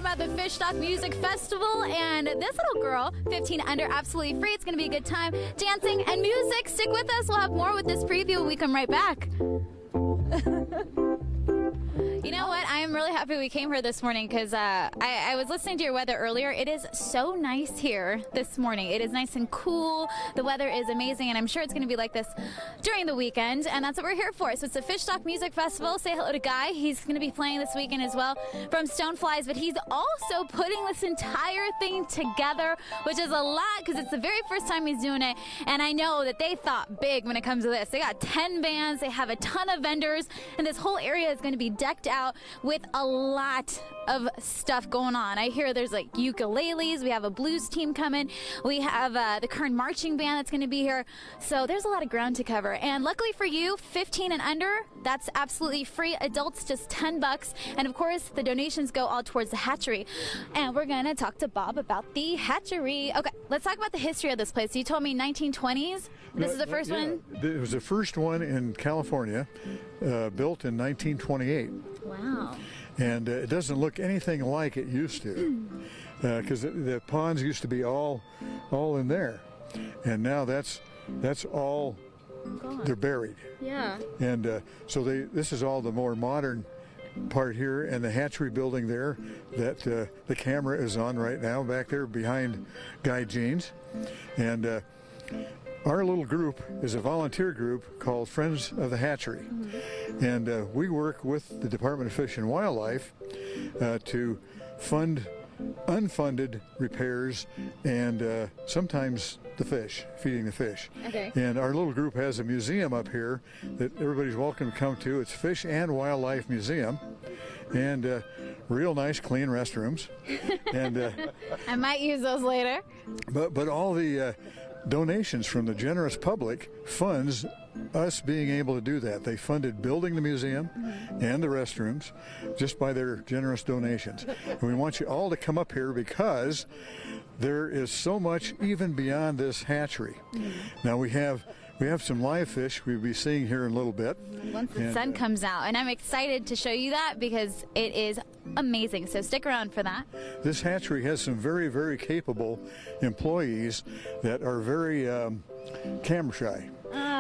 about the Fishstock Music Festival, and this little girl, 15 under, absolutely free. It's going to be a good time. Dancing and music. Stick with us. We'll have more with this preview when we come right back. You know what? I am really happy we came here this morning because I was listening to your weather earlier. It is so nice here this morning. It is nice and cool. The weather is amazing, and I'm sure it's going to be like this during the weekend, and that's what we're here for. So it's the Fishstock Music Festival. Say hello to Guy. He's going to be playing this weekend as well from Stoneflies, but he's also putting this entire thing together, which is a lot because it's the very first time he's doing it, and I know that they thought big when it comes to this. They got 10 bands. They have a ton of vendors, and this whole area is going to be decked out with a lot of stuff going on. I hear there's like ukuleles. We have a blues team coming. We have the Kern marching band that's going to be here. So there's a lot of ground to cover. And luckily for you, 15 and under, that's absolutely free. Adults just $10. And of course, the donations go all towards the hatchery. And we're going to talk to Bob about the hatchery. Okay, let's talk about the history of this place. You told me 1920s. This is the first one? It was the first one in California, built in 1928. Wow. And it doesn't look anything like it used to, because the ponds used to be all in there, and now that's all gone. They're buried. Yeah. And so this is all the more modern part here, and the hatchery building there that the camera is on right now back there behind Guy Jeans, and our little group is a volunteer group called Friends of the Hatchery. Mm-hmm. And we work with the Department of Fish and Wildlife to fund unfunded repairs and sometimes the fish, feeding the fish. Okay. And our little group has a museum up here that everybody's welcome to come to. It's Fish and Wildlife Museum. And real nice, clean restrooms. And I might use those later. But all the donations from the generous public funds us being able to do that. They funded building the museum and the restrooms just by their generous donations. And we want you all to come up here because there is so much even beyond this hatchery. Now we have some live fish we'll be seeing here in a little bit. Once the sun comes out. And I'm excited to show you that because it is amazing. So stick around for that. This hatchery has some very, very capable employees that are very camera shy.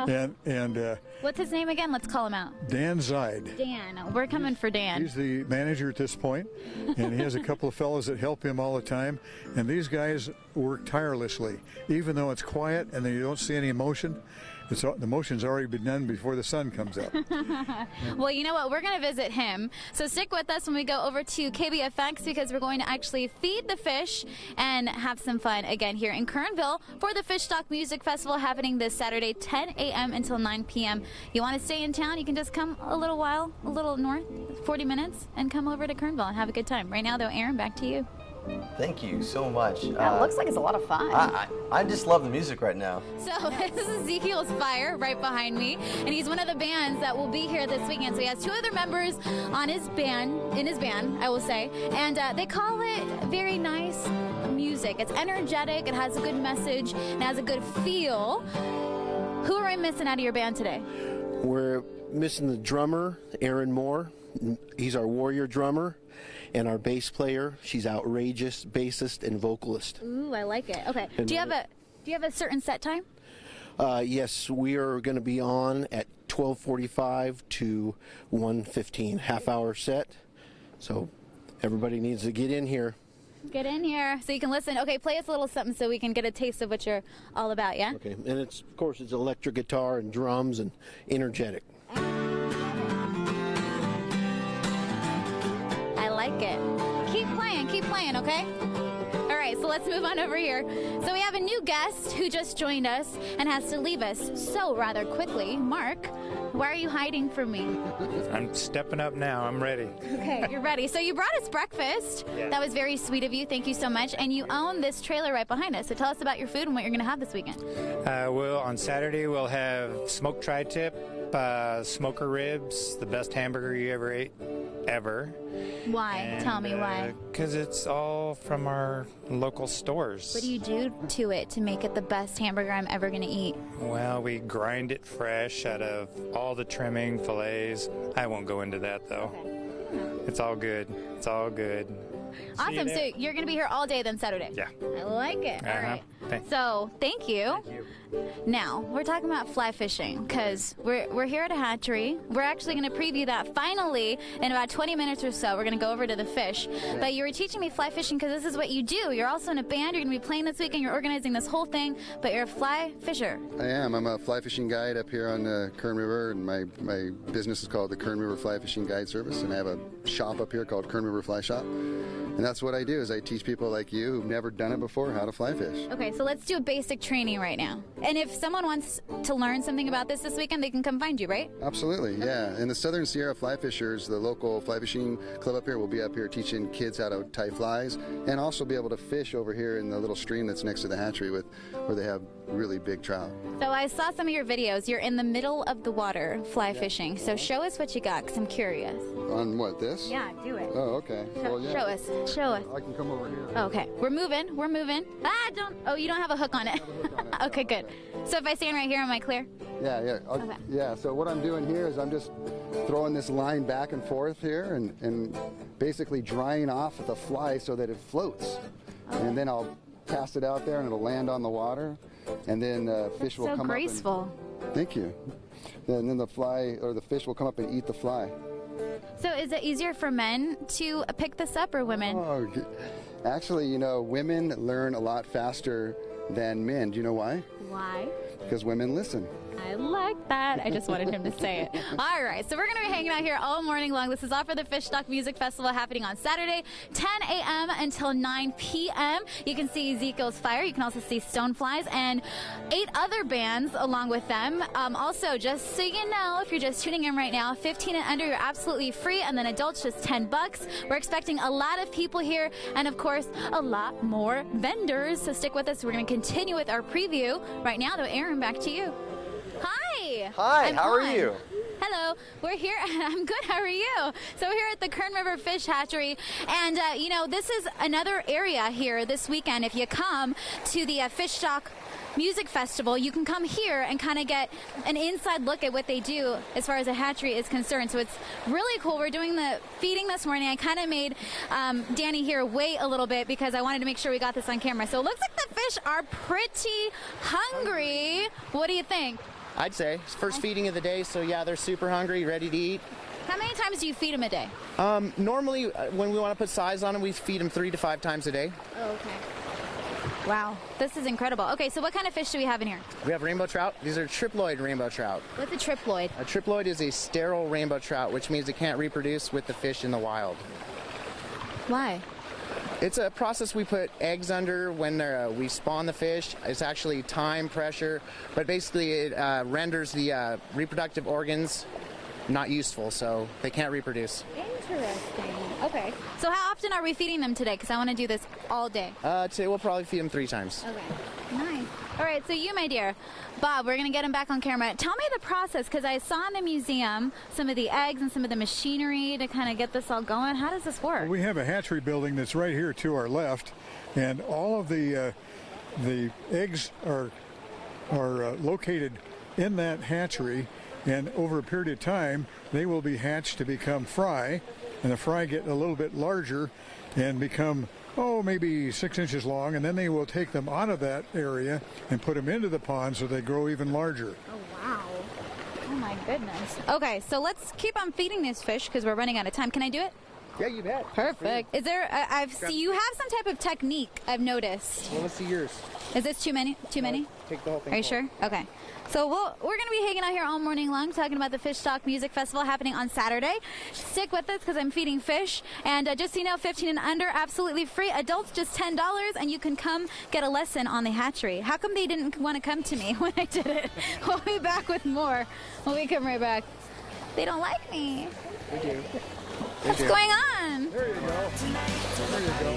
And what's his name again? Let's call him out. Dan Zide. Dan. We're coming for Dan. He's the manager at this point, and he has a couple of fellows that help him all the time. And these guys work tirelessly, even though it's quiet and you don't see any emotion. The motion's already been done before the sun comes up. Well, you know what? We're going to visit him. So stick with us when we go over to KBFX because we're going to actually feed the fish and have some fun again here in Kernville for the Fishstock Music Festival happening this Saturday, 10 a.m. until 9 p.m. You want to stay in town, you can just come a little north, 40 minutes, and come over to Kernville and have a good time. Right now, though, Aaron, back to you. Thank you so much. Yeah, it looks like it's a lot of fun. I just love the music right now. So this is Ezekiel's Fire right behind me, and he's one of the bands that will be here this weekend. So he has two other members in his band, I will say, and they call it very nice music. It's energetic, it has a good message, and has a good feel. Who are we missing out of your band today? We're missing the drummer, Aaron Moore. He's our warrior drummer. And our bass player, she's outrageous bassist and vocalist. Ooh, I like it. Okay. Do you have a certain set time? Yes, we are going to be on at 12:45 to 1:15, half-hour set. So everybody needs to get in here. Get in here so you can listen. Okay, play us a little something so we can get a taste of what you're all about, yeah? Okay, and of course, it's electric guitar and drums and energetic. I like it. Keep playing, okay? All right, so let's move on over here. So we have a new guest who just joined us and has to leave us so rather quickly. Mark, why are you hiding from me? I'm stepping up now. I'm ready. Okay, you're ready. So you brought us breakfast. Yes. That was very sweet of you. Thank you so much. And you own this trailer right behind us. So tell us about your food and what you're going to have this weekend. On Saturday, we'll have smoked tri-tip, smoker ribs, the best hamburger you ever ate, ever. Why? And, tell me why. Because it's all from our local stores. What do you do to it to make it the best hamburger I'm ever going to eat? Well, we grind it fresh out of all the trimming, fillets. I won't go into that, though. Okay. It's all good. It's all good. Awesome. So you're going to be here all day then Saturday? Yeah. I like it. All right. Thanks. So thank you. Now, we're talking about fly fishing because we're here at a hatchery. We're actually going to preview that finally in about 20 minutes or so. We're going to go over to the fish. But you were teaching me fly fishing because this is what you do. You're also in a band. You're going to be playing this weekend. You're organizing this whole thing, but you're a fly fisher. I am. I'm a fly fishing guide up here on the Kern River, and my business is called the Kern River Fly Fishing Guide Service, and I have a shop up here called Kern River Fly Shop. And that's what I do, is I teach people like you who've never done it before how to fly fish. Okay, so let's do a basic training right now. And if someone wants to learn something about this weekend, they can come find you, right? Absolutely, yeah. And the Southern Sierra Fly Fishers, the local fly fishing club up here, will be up here teaching kids how to tie flies and also be able to fish over here in the little stream that's next to the hatchery where they have really big trout. So I saw some of your videos. You're in the middle of the water fly fishing. So show us what you got, because I'm curious. On what, this? Yeah, do it. Oh, okay. Well, yeah. Show us. Show us. I can come over here. Okay, we're moving. We're moving. You don't have a hook on it. Okay, good. So if I stand right here, am I clear? Yeah, yeah. Okay. Yeah, so what I'm doing here is I'm just throwing this line back and forth here and basically drying off the fly so that it floats. Okay. And then I'll cast it out there and it'll land on the water. And then fish will come up. So graceful. Thank you. And then the fly or the fish will come up and eat the fly. So is it easier for men to pick this up or women? Oh, actually, women learn a lot faster than men. Do you know why? Why? Because women listen. I like that. I just wanted him to say it. All right, so we're going to be hanging out here all morning long. This is all for the Fishstock Music Festival happening on Saturday, 10 a.m. until 9 p.m. You can see Ezekiel's Fire. You can also see Stoneflies and 8 other bands along with them. Also, just so you know, if you're just tuning in right now, 15 and under, you're absolutely free, and then adults just $10. We're expecting a lot of people here, and of course, a lot more vendors. So stick with us. We're going to continue with our preview. Right now, though, Aaron, back to you. Hi. Hi, how are you? Hello, we're here. I'm good. How are you? So we're here at the Kern River Fish Hatchery, and this is another area here this weekend. If you come to the Fishstock Music Festival, you can come here and kind of get an inside look at what they do as far as a hatchery is concerned. So it's really cool. We're doing the feeding this morning. I kind of made Danny here wait a little bit because I wanted to make sure we got this on camera. So it looks like the fish are pretty hungry. What do you think? I'd say. It's first feeding of the day, so yeah, they're super hungry, ready to eat. How many times do you feed them a day? Normally, when we want to put size on them, we feed them 3 to 5 times a day. Oh, okay. Wow, this is incredible. Okay, so what kind of fish do we have in here? We have rainbow trout. These are triploid rainbow trout. What's a triploid? A triploid is a sterile rainbow trout, which means it can't reproduce with the fish in the wild. Why? It's a process we put eggs under when we spawn the fish. It's actually time, pressure, but basically it renders the reproductive organs not useful, so they can't reproduce. Interesting. Okay. So how often are we feeding them today? Because I want to do this all day. Today we'll probably feed them 3 times. Okay. Nice. All right, so you, my dear, Bob, we're going to get him back on camera. Tell me the process, because I saw in the museum some of the eggs and some of the machinery to kind of get this all going. How does this work? Well, we have a hatchery building that's right here to our left, and all of the eggs are located in that hatchery, and over a period of time, they will be hatched to become fry, and the fry get a little bit larger and become maybe 6 inches long, and then they will take them out of that area and put them into the pond so they grow even larger. Oh, wow. Oh, my goodness. Okay, so let's keep on feeding these fish because we're running out of time. Can I do it? Yeah, you bet. Perfect. Is there, you have some type of technique, I've noticed. Well, let's see yours. Is this too many? Too many? Take the whole thing. Are you sure? Okay. So we're going to be hanging out here all morning long talking about the Fishstock Music Festival happening on Saturday. Stick with us because I'm feeding fish. And just so you know, 15 and under, absolutely free. Adults, just $10, and you can come get a lesson on the hatchery. How come they didn't want to come to me when I did it? We'll be back with more when we come right back. They don't like me. They do. What's going on? There you go. There you go.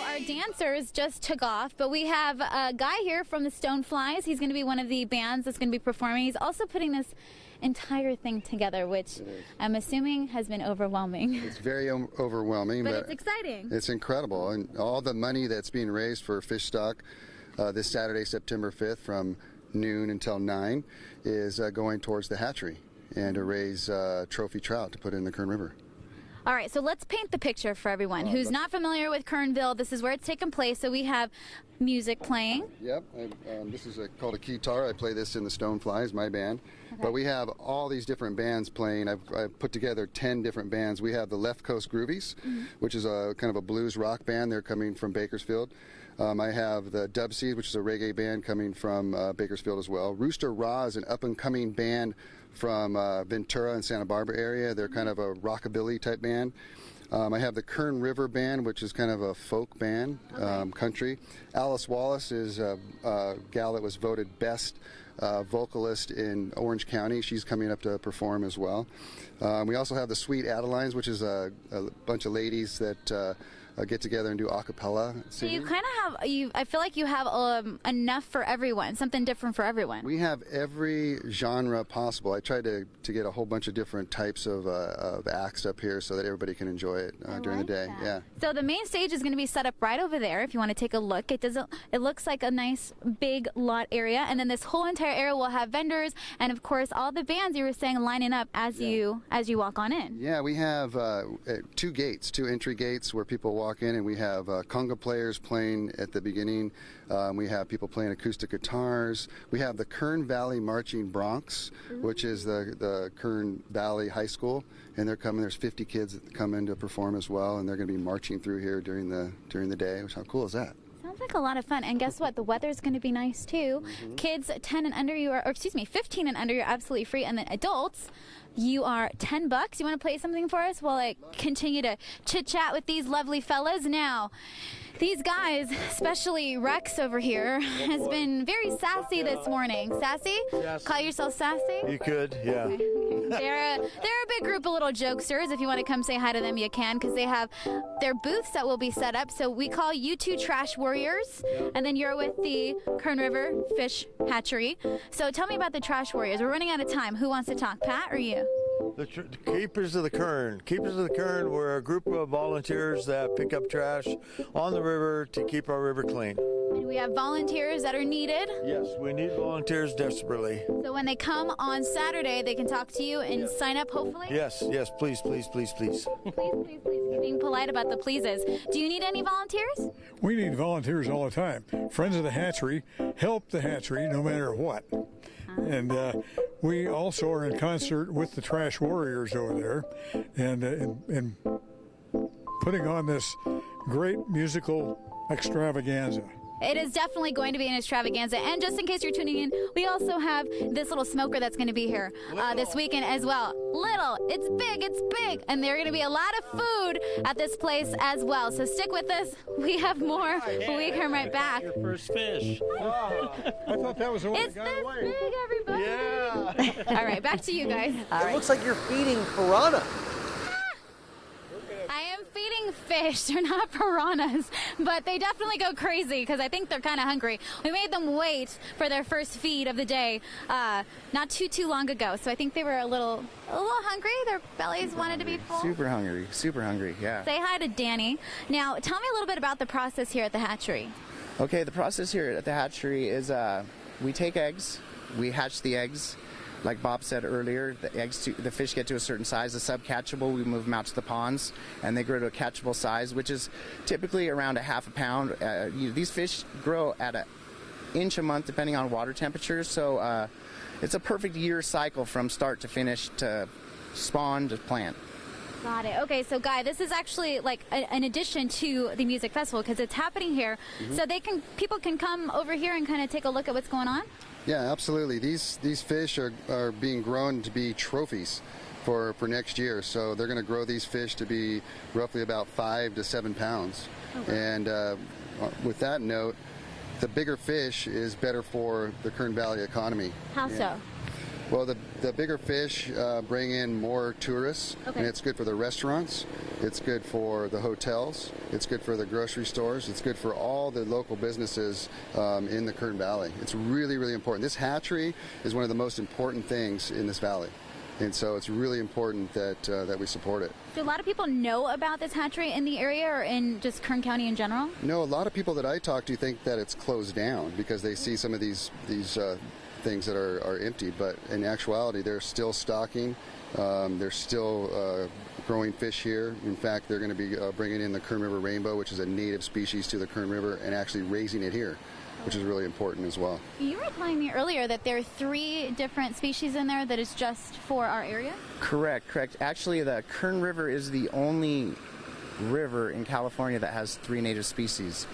Our dancers just took off, but we have a guy here from the Stoneflies. He's going to be one of the bands that's going to be performing. He's also putting this entire thing together, which I'm assuming has been overwhelming. It's very overwhelming, but it's exciting. It's incredible, and all the money that's being raised for Fishstock this Saturday, September 5th, from noon until 9, is going towards the hatchery. and to raise trophy trout to put in the Kern River. All right, so let's paint the picture for everyone who's not familiar with Kernville. This is where it's taking place. So we have music playing. Yep, this is called a keytar. I play this in the Stoneflies, my band. Okay. But we have all these different bands playing. I've put together 10 different bands. We have the Left Coast Groovies, which is a kind of a blues rock band. They're coming from Bakersfield. I have the Dub Seed, which is a reggae band coming from Bakersfield as well. Rooster Raw is an up-and-coming band from Ventura and Santa Barbara area. They're kind of a rockabilly type band. I have the Kern River Band, which is kind of a folk band, country. Alice Wallace is a gal that was voted best vocalist in Orange County. She's coming up to perform as well. We also have the Sweet Adelines, which is a bunch of ladies that get together and do a cappella singing. So you kind of have, I feel like you have enough for everyone, something different for everyone. We have every genre possible. I tried to get a whole bunch of different types of acts up here so that everybody can enjoy it during the day. That. Yeah. So the main stage is going to be set up right over there if you want to take a look. It looks like a nice big lot area, and then this whole entire area will have vendors and of course all the bands you were saying lining up as you walk on in. Yeah, we have two entry gates where people walk in, and we have conga players playing at the beginning. We have people playing acoustic guitars. We have the Kern Valley Marching Bronx, which is the Kern Valley High School, and they're coming. There's 50 kids that come in to perform as well, and they're going to be marching through here during the day. How cool is that? Sounds like a lot of fun. And guess what? The weather's going to be nice too. Kids 10 and under, 15 and under, you're absolutely free. And then adults, you are $10. You want to play something for us while I continue to chit chat with these lovely fellas? Now, these guys, especially Rex over here, has been very sassy this morning. Sassy? Yes. Call yourself sassy? You could, yeah. Okay. They're a big group of little jokesters. If you want to come say hi to them, you can, because they have their booths that will be set up. So we call you two Trash Warriors, and then you're with the Kern River Fish Hatchery. So tell me about the Trash Warriors. We're running out of time. Who wants to talk, Pat or you? The Keepers of the Kern. Keepers of the Kern, we're a group of volunteers that pick up trash on the river to keep our river clean. And we have volunteers that are needed. Yes, we need volunteers desperately. So when they come on Saturday, they can talk to you and sign up, hopefully? Yes, please. Please. You're being polite about the pleases. Do you need any volunteers? We need volunteers all the time. Friends of the hatchery help the hatchery no matter what. And we also are in concert with the Trash Warriors over there and putting on this great musical extravaganza. It is definitely going to be an extravaganza. And just in case you're tuning in, we also have this little smoker that's going to be here this weekend as well. It's big. And there are going to be a lot of food at this place as well. So stick with us. We have more when we come right back. Your first fish. I thought that was the one It's that this got away. big, everybody. Yeah. All right, back to you guys. It looks like you're feeding piranha. I am feeding fish. They're not piranhas, but they definitely go crazy because I think they're kind of hungry. We made them wait for their first feed of the day not too long ago, so I think they were a little hungry. Their bellies wanted to be full. Super hungry, yeah. Say hi to Danny. Now, tell me a little bit about the process here at the hatchery. Okay, the process here at the hatchery is we take eggs, we hatch the eggs. Like Bob said earlier, the fish get to a certain size. The sub-catchable, we move them out to the ponds, and they grow to a catchable size, which is typically around a half a pound. These fish grow at an inch a month, depending on water temperatures. So it's a perfect year cycle from start to finish to spawn to plant. Got it. Okay, so Guy, this is actually like an addition to the music festival because it's happening here. So people can come over here and kind of take a look at what's going on. Yeah, absolutely. These fish are being grown to be trophies for next year. So they're going to grow these fish to be roughly about 5 to 7 pounds. Okay. And with that note, the bigger fish is better for the Kern Valley economy. How so? Well, the bigger fish bring in more tourists, and it's good for the restaurants, it's good for the hotels, it's good for the grocery stores, it's good for all the local businesses in the Kern Valley. It's really, really important. This hatchery is one of the most important things in this valley, and so it's really important that we support it. Do a lot of people know about this hatchery in the area or in just Kern County in general? No, a lot of people that I talk to think that it's closed down because they see some of these things that are empty, but in actuality, they're still stocking. They're still growing fish here. In fact, they're going to be bringing in the Kern River rainbow, which is a native species to the Kern River, and actually raising it here, which is really important as well. You were telling me earlier that there are 3 different species in there that is just for our area? Correct. Actually, the Kern River is the only river in California that has 3 native species,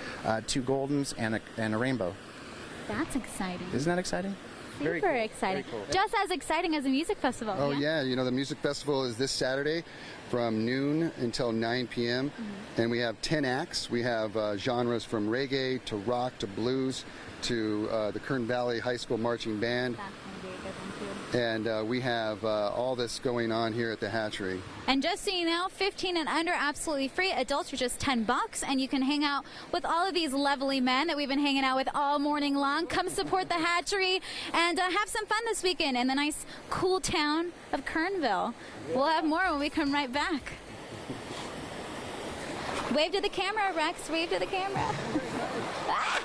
2 goldens and a rainbow. That's exciting. Isn't that exciting? Super exciting. Very cool. Just as exciting as a music festival. Oh yeah, you know, the music festival is this Saturday from noon until 9 p.m. And we have 10 acts. We have genres from reggae to rock to blues to the Kern Valley High School Marching Band. That's going to be a good one, too. And we have all this going on here at the hatchery. And just so you know, 15 and under, absolutely free. Adults are just $10, and you can hang out with all of these lovely men that we've been hanging out with all morning long. Come support the hatchery and have some fun this weekend in the nice, cool town of Kernville. We'll have more when we come right back. Wave to the camera, Rex. Wave to the camera. Ah!